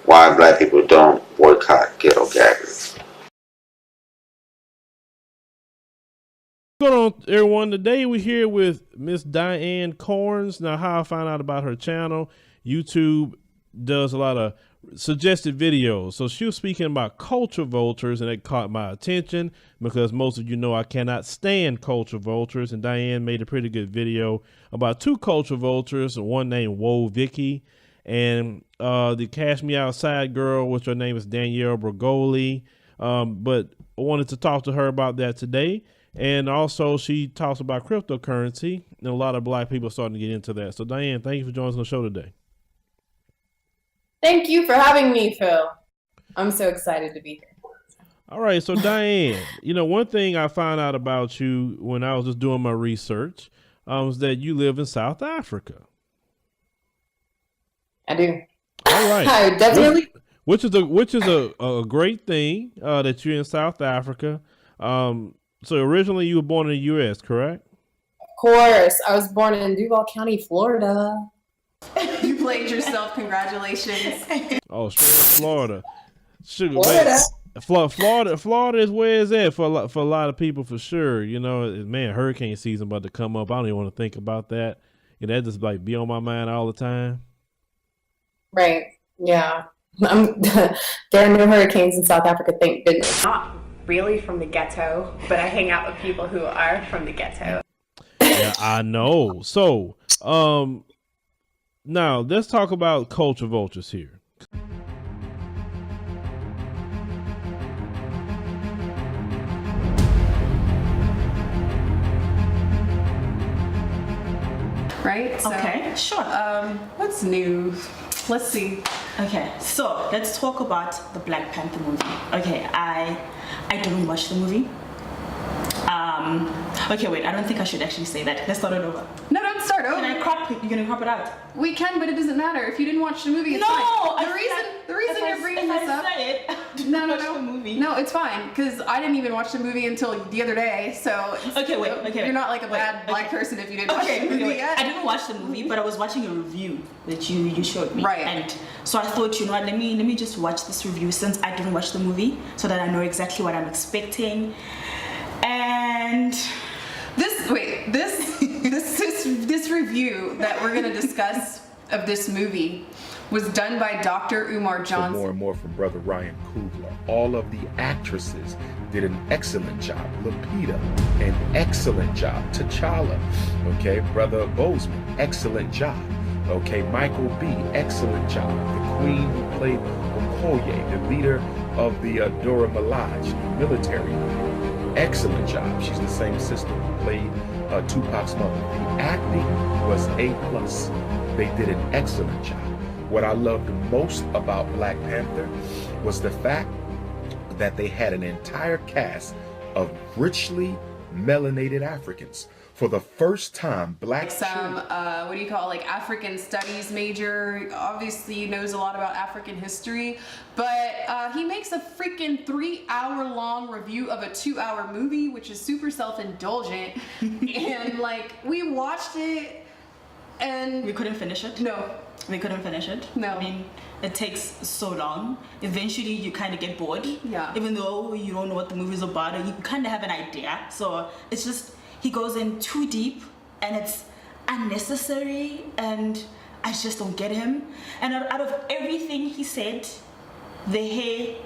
why black people don't boycott Ghetto Gagging. What's going on, everyone? Today we're here with Miss Diane Corns. Now, how I found out about her channel, YouTube does a lot of suggested videos. So she was speaking about culture vultures, and it caught my attention because most of you know I cannot stand culture vultures. And Diane made a pretty good video about two culture vultures, one named Whoa Vicky, and the Cash Me Outside girl, which her name is Danielle Bergoli. But I wanted to talk to her about that today. And also, she talks about cryptocurrency, and a lot of black people are starting to get into that. So, Diane, thank you for joining us on the show today. Thank you for having me, Phil. I'm so excited to be here. All right, so Diane, one thing I found out about you when I was just doing my research was that you live in South Africa. I do. All right. I definitely. Which is a great thing that you're in South Africa. So originally you were born in the U.S., correct? Of course. I was born in Duval County, Florida. You played yourself. Congratulations. Oh, straight from Florida. Sugar, Florida. Florida is where it's at for a lot of people, for sure. Man, hurricane season about to come up. I don't even want to think about that. That just be on my mind all the time. Right. Yeah. There are no hurricanes in South Africa, thank goodness. Not really from the ghetto, but I hang out with people who are from the ghetto. Yeah, I know. So, now let's talk about culture vultures here. Right? So, okay, sure. What's new? Let's see. Okay, so let's talk about the Black Panther movie. Okay, I didn't watch the movie. Okay, wait, I don't think I should actually say that. Let's start it over. No, don't start over. Can I crop it? You're gonna crop it out? We can, but it doesn't matter. If you didn't watch the movie, it's no, fine. The reason you're bringing this up. No. The movie. No, it's fine, because I didn't even watch the movie until the other day, so... Okay, You're not like a bad black person if you didn't watch the movie yet. I didn't watch the movie, but I was watching a review that you showed me. Right. And so I thought, let me just watch this review since I didn't watch the movie, so that I know exactly what I'm expecting. And... This review that we're going to discuss of this movie was done by Dr. Umar Johnson. So more and more from Brother Ryan Coogler. All of the actresses did an excellent job. Lupita, an excellent job. T'Challa, okay. Brother Boseman, excellent job. Okay, Michael B, excellent job. The Queen who played Okoye, the leader of the Dora Milaje, the military, excellent job. She's the same sister who played Tupac's mother. The acting was A+. They did an excellent job. What I loved most about Black Panther was the fact that they had an entire cast of richly melanated Africans. For the first time, black some African studies major, obviously knows a lot about African history, but he makes a freaking 3-hour-long review of a 2-hour movie, which is super self-indulgent. And we watched it and we couldn't finish it. No, we couldn't finish it. No, I mean, it takes so long. Eventually you kind of get bored. Yeah, even though you don't know what the movie's about, or you kind of have an idea. So it's just, he goes in too deep and it's unnecessary, and I just don't get him. And out of everything he said, the hair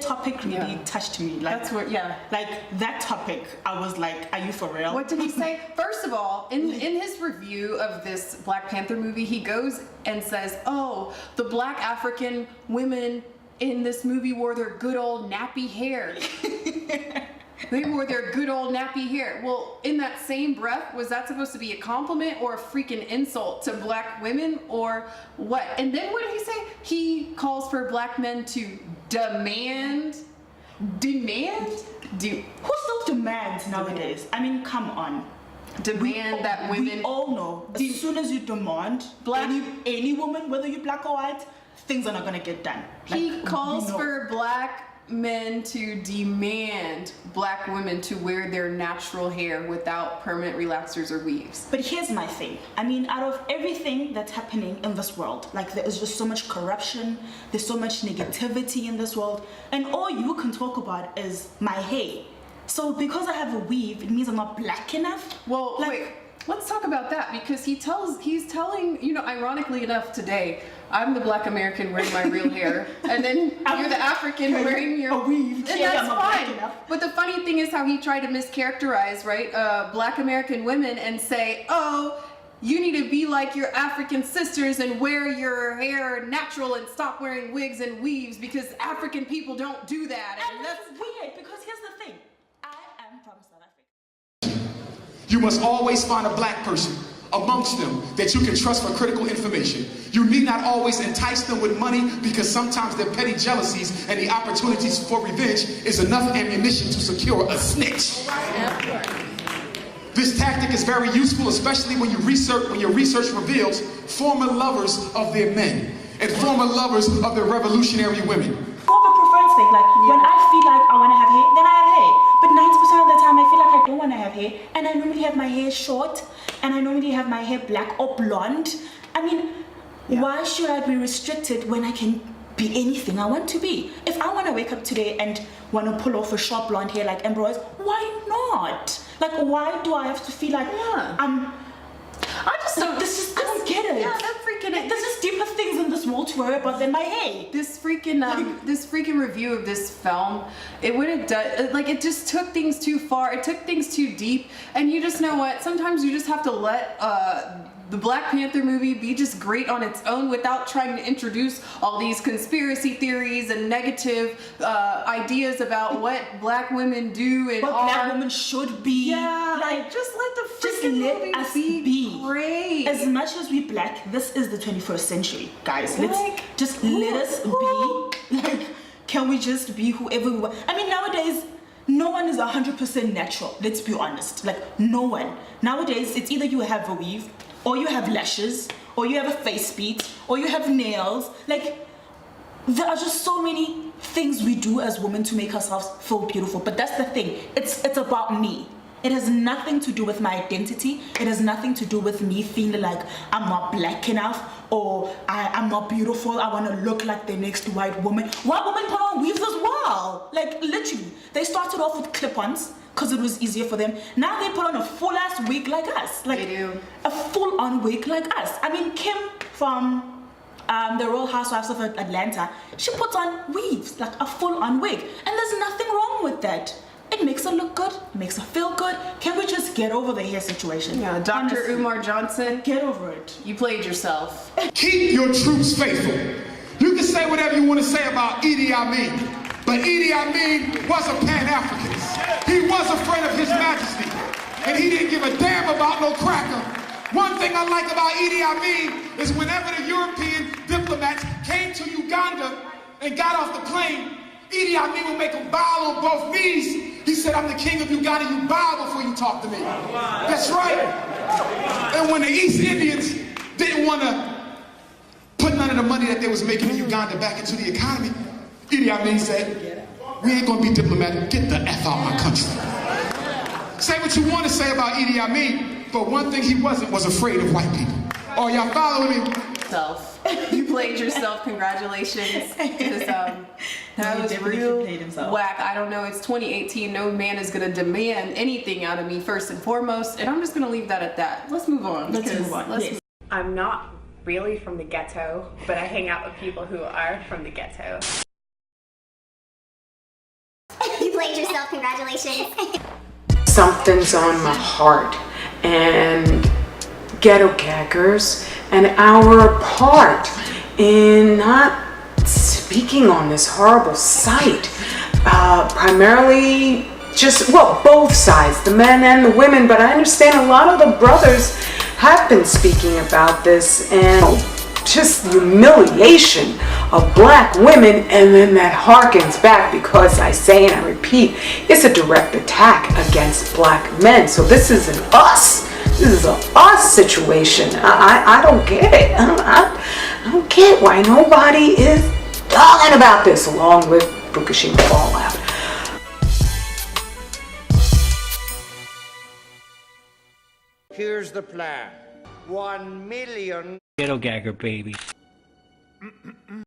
topic really touched me. That's what, that topic, I was like, are you for real? What did he say? First of all, in his review of this Black Panther movie, he goes and says, oh, the black African women in this movie wore their good old nappy hair. They wore their good old nappy hair. Well, in that same breath, was that supposed to be a compliment or a freaking insult to black women, or what? And then what did he say? He calls for black men to demand? Who still demands nowadays? I mean, come on. Demand that women... We all know, as soon as you demand any woman, whether you're black or white, things are not going to get done. He calls for black men to demand black women to wear their natural hair without permanent relaxers or weaves. But here's my thing. I mean, out of everything that's happening in this world, like there is just so much corruption, there's so much negativity in this world, and all you can talk about is my hair. So because I have a weave, it means I'm not black enough? Well, like, wait, let's talk about that, because he's telling, you know, ironically enough today, I'm the black American wearing my real hair, and then you're the African wearing your weave. And Yeah, that's I'm not black fine. enough. But the funny thing is how he tried to mischaracterize, right, black American women and say, oh, you need to be like your African sisters and wear your hair natural and stop wearing wigs and weaves because African people don't do that. And that's weird, because here's the thing. I am from South Africa. You must always find a black person amongst them that you can trust for critical information. You need not always entice them with money, because sometimes their petty jealousies and the opportunities for revenge is enough ammunition to secure a snitch. This tactic is very useful, especially when your research reveals former lovers of their men and former lovers of their revolutionary women. More of a preference thing, like when I feel like I want to have hair, then I have hair. But 90% of the time I feel like I don't want to have hair, and I normally have my hair short, and I normally have my hair black or blonde. I mean, why should I be restricted when I can be anything I want to be? If I want to wake up today and want to pull off a short blonde hair like Ambrose, why not? Like, why do I have to feel like I just don't. I don't get it. Yeah, that freaking. Like, there's just deeper things in this world to worry about than my hair. This freaking review of this film, it wouldn't do, like, it just took things too far. It took things too deep, and you just know what? Sometimes you just have to let the Black Panther movie be just great on its own without trying to introduce all these conspiracy theories and negative ideas about what black women do and what black women should be. Yeah, like, just let the just freaking let movie us be great. As much as we black, this is the 21st century, guys. Let's Like, just let us be. Like, can we just be whoever we want? I mean, nowadays, no one is 100% natural. Let's be honest. Like, no one. Nowadays, it's either you have a weave, or you have lashes, or you have a face beat, or you have nails. Like, there are just so many things we do as women to make ourselves feel beautiful. But that's the thing. It's about me. It has nothing to do with my identity. It has nothing to do with me feeling like I'm not black enough, or I'm not beautiful. I want to look like the next white woman. White women put on weaves as well. Like, literally. They started off with clip-ons because it was easier for them. Now they put on a full-ass wig like us. Like, They do. a full-on wig like us. I mean, Kim from the Real Housewives of Atlanta, she puts on weaves, like a full-on wig. And there's nothing wrong with that. It makes her look good, it makes her feel good. Can we just get over the hair situation? Yeah, Dr. Honestly, Umar Johnson, get over it. you played yourself. Keep your troops faithful. You can say whatever you want to say about Idi Amin, but Idi Amin was a Pan-Africanist. He was a friend of His Majesty, and he didn't give a damn about no cracker. One thing I like about Idi Amin is whenever the European diplomats came to Uganda and got off the plane, Idi Amin would make them bow on both knees. He said, I'm the king of Uganda, you bow before you talk to me. That's right. And when the East Indians didn't want to put none of the money that they was making in Uganda back into the economy, Idi Amin said, we ain't gonna be diplomatic, get the F out of my country. Say what you want to say about Idi Amin, but one thing he wasn't was afraid of white people. Oh, y'all following me? You played yourself, congratulations. That was real whack. I don't know, it's 2018. No man is gonna demand anything out of me first and foremost, and I'm just gonna leave that at that. Let's move on. Let's move on. Yes. I'm not really from the ghetto, but I hang out with people who are from the ghetto. You played yourself, congratulations. Something's on my heart, and Ghetto Gaggers an hour apart in not speaking on this horrible site. Primarily just, well, both sides, the men and the women, but I understand a lot of the brothers have been speaking about this, and just the humiliation of black women, and then that harkens back, because I say and I repeat, it's a direct attack against black men. So this is an us. This is a us situation. I don't get it. I don't get why nobody is talking about this, along with Fukushima fallout. Here's the plan. 1 million Ghetto Gagger babies.